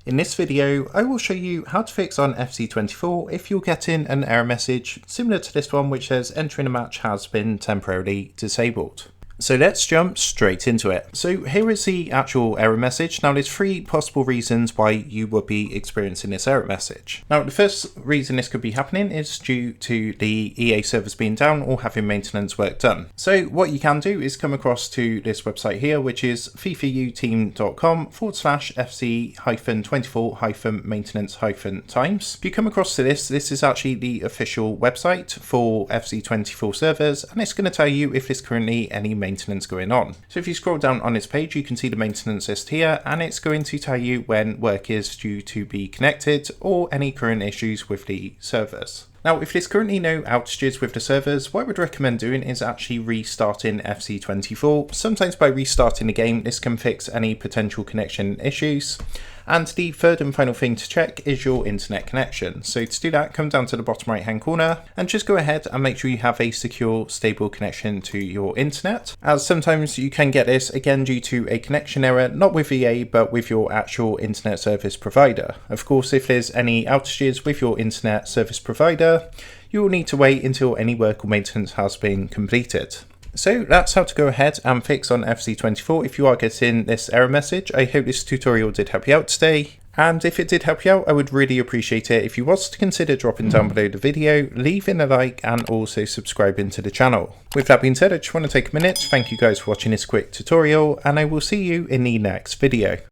In this video, I will show you how to fix on FC24 if you're getting an error message similar to this one which says entering a match has been temporarily disabled. So let's jump straight into it. So here is the actual error message. Now there's three possible reasons why you would be experiencing this error message. Now the first reason this could be happening is due to the EA servers being down or having maintenance work done. So what you can do is come across to this website here, which is fifaUteam.com/FC-24-maintenance-times. If you come across to this is actually the official website for FC24 servers, and it's going to tell you if there's currently any maintenance going on. So if you scroll down on this page, you can see the maintenance list here, and it's going to tell you when work is due to be connected or any current issues with the servers. Now, if there's currently no outages with the servers, what I would recommend doing is actually restarting FC24. Sometimes by restarting the game, this can fix any potential connection issues. And the third and final thing to check is your internet connection. So to do that, come down to the bottom right hand corner and just go ahead and make sure you have a secure, stable connection to your internet. As sometimes you can get this again due to a connection error, not with EA, but with your actual internet service provider. Of course, if there's any outages with your internet service provider, you will need to wait until any work or maintenance has been completed. So that's how to go ahead and fix on FC24 if you are getting this error message. I hope this tutorial did help you out today. And if it did help you out, I would really appreciate it if you was to consider dropping down below the video, leaving a like and also subscribing to the channel. With that being said, I just want to take a minute to thank you guys for watching this quick tutorial, and I will see you in the next video.